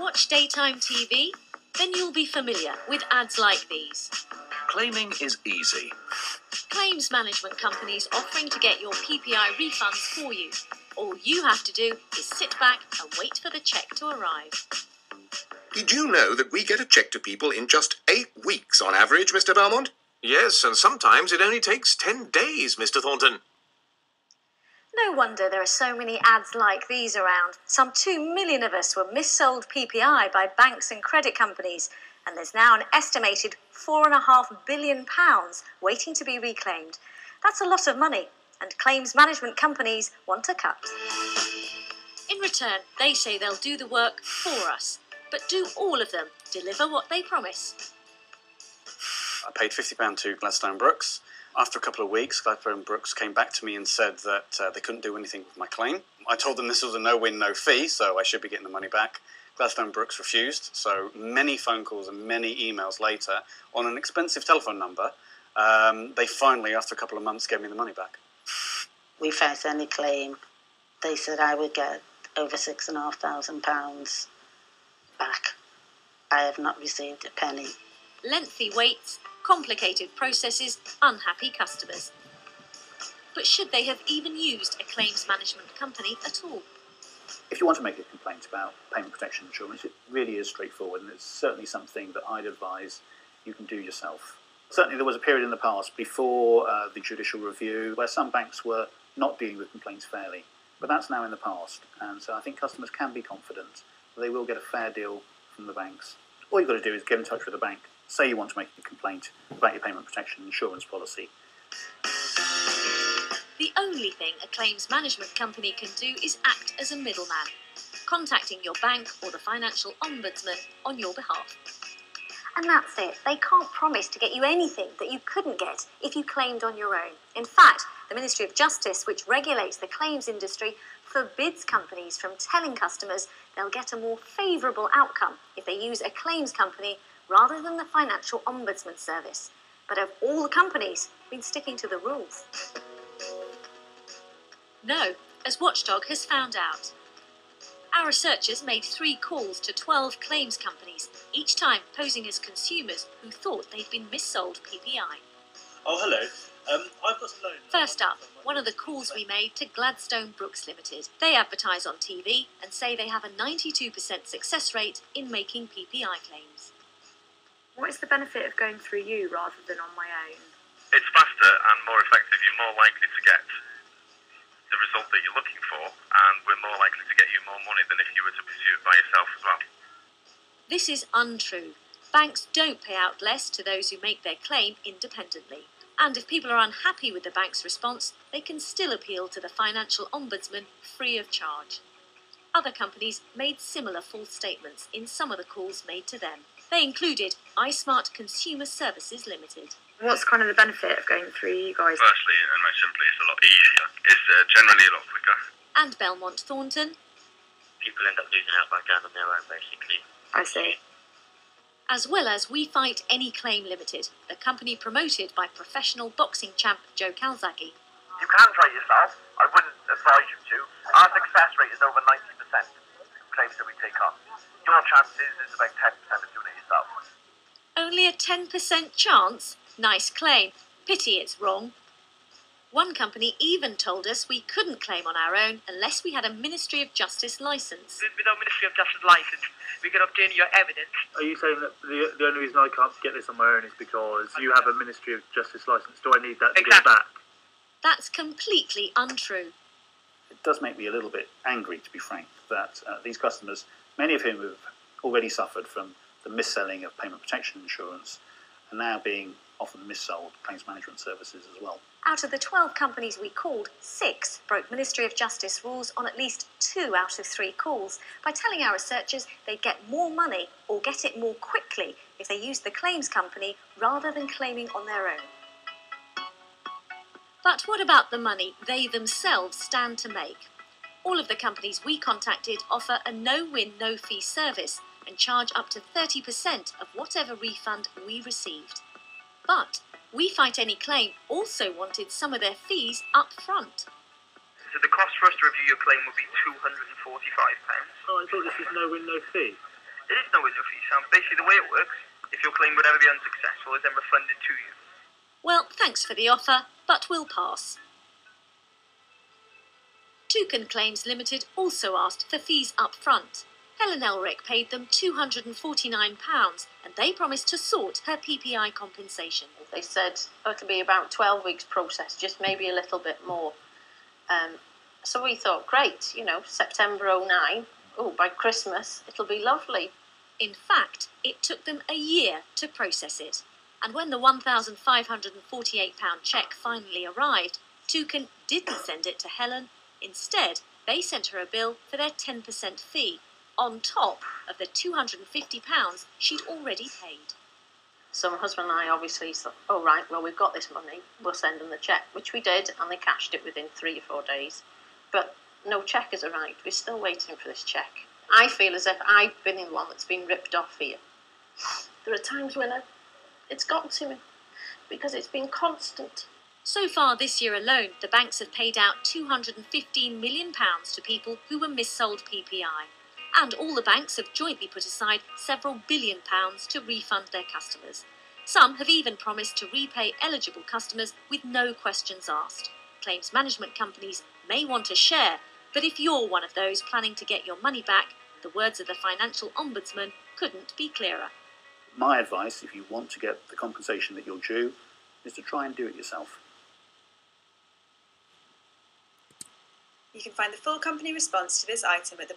Watch daytime TV? Then you'll be familiar with ads like these. Claiming is easy. Claims management companies offering to get your PPI refunds for you. All you have to do is sit back and wait for the cheque to arrive. Did you know that we get a cheque to people in just 8 weeks on average, Mr. Belmont? Yes, and sometimes it only takes 10 days, Mr. Thornton. No wonder there are so many ads like these around. Some 2 million of us were missold PPI by banks and credit companies, and there's now an estimated £4.5 billion waiting to be reclaimed. That's a lot of money, and claims management companies want a cut. In return, they say they'll do the work for us. But do all of them deliver what they promise? I paid £50 to Gladstone Brooks. After a couple of weeks, Gladstone Brooks came back to me and said that they couldn't do anything with my claim. I told them this was a no-win, no-fee, so I should be getting the money back. Gladstone Brooks refused, so many phone calls and many emails later, on an expensive telephone number, they finally, after a couple of months, gave me the money back. We faced any claim. They said I would get over £6,500 back. I have not received a penny. Lengthy waits, complicated processes, unhappy customers. But should they have even used a claims management company at all? If you want to make a complaint about payment protection insurance, it really is straightforward, and it's certainly something that I'd advise you can do yourself. Certainly there was a period in the past before the judicial review where some banks were not dealing with complaints fairly, but that's now in the past, and so I think customers can be confident that they will get a fair deal from the banks. All you've got to do is get in touch with the bank, say you want to make a complaint about your payment protection insurance policy. The only thing a claims management company can do is act as a middleman, contacting your bank or the financial ombudsman on your behalf. And that's it. They can't promise to get you anything that you couldn't get if you claimed on your own. In fact, the Ministry of Justice, which regulates the claims industry, forbids companies from telling customers they'll get a more favourable outcome if they use a claims company rather than the Financial Ombudsman Service. But have all the companies been sticking to the rules? No, as Watchdog has found out. Our researchers made 3 calls to 12 claims companies, each time posing as consumers who thought they'd been missold PPI. Oh, hello. I've got a loan. First up, one of the calls we made to Gladstone Brooks Limited. They advertise on TV and say they have a 92% success rate in making PPI claims. What is the benefit of going through you rather than on my own? It's faster and more effective. You're more likely to get the result that you're looking for, and we're more likely to get you more money than if you were to pursue it by yourself as well. This is untrue. Banks don't pay out less to those who make their claim independently. And if people are unhappy with the bank's response, they can still appeal to the Financial Ombudsman free of charge. Other companies made similar false statements in some of the calls made to them. They included iSmart Consumer Services Limited. What's kind of the benefit of going through you guys? Firstly, and most simply, it's a lot easier. It's generally a lot quicker. And Belmont Thornton. People end up losing out by going on their own, basically. I see. As well as We Fight Any Claim Limited, the company promoted by professional boxing champ Joe Calzaghe. You can try yourself. I wouldn't advise you to. Our success rate is over 90%. Claims that we take on. Your chances is about 10% of doing it yourself. Only a 10% chance? Nice claim. Pity it's wrong. One company even told us we couldn't claim on our own unless we had a Ministry of Justice licence. Without Ministry of Justice licence, we can obtain your evidence. Are you saying that the only reason I can't get this on my own is because you have a Ministry of Justice licence? Do I need that to get back? That's completely untrue. It does make me a little bit angry, to be frank, that these customers, many of whom have already suffered from the mis-selling of payment protection insurance, are now being often missold claims management services as well. Out of the 12 companies we called, 6 broke Ministry of Justice rules on at least 2 out of 3 calls by telling our researchers they'd get more money or get it more quickly if they used the claims company rather than claiming on their own. But what about the money they themselves stand to make? All of the companies we contacted offer a no-win, no-fee service and charge up to 30% of whatever refund we received. But We Fight Any Claim also wanted some of their fees up front. So the cost for us to review your claim would be £245. Oh, I thought this was no win, no fee. There is no window fee, Sam. Basically, the way it works, if your claim would ever be unsuccessful, is then refunded to you. Well, thanks for the offer, but we'll pass. Toucan Claims Limited also asked for fees up front. Helen Elric paid them £249 and they promised to sort her PPI compensation. They said it'll be about 12 weeks process, just maybe a little bit more. So we thought, great, September 09, by Christmas it'll be lovely. In fact, it took them a year to process it. And when the £1,548 cheque finally arrived, Toucan didn't send it to Helen. Instead, they sent her a bill for their 10% fee, on top of the £250 she'd already paid. So my husband and I obviously thought, right, well, we've got this money, we'll send them the cheque, which we did, and they cashed it within 3 or 4 days. But no cheque has arrived. We're still waiting for this cheque. I feel as if I've been the one that's been ripped off here. There are times when it's gotten to me, because it's been constant. So far this year alone, the banks have paid out £215 million to people who were missold PPI. And all the banks have jointly put aside several £billion to refund their customers. Some have even promised to repay eligible customers with no questions asked. Claims management companies may want a share, but if you're one of those planning to get your money back, the words of the Financial Ombudsman couldn't be clearer. My advice, if you want to get the compensation that you're due, is to try and do it yourself. You can find the full company response to this item at the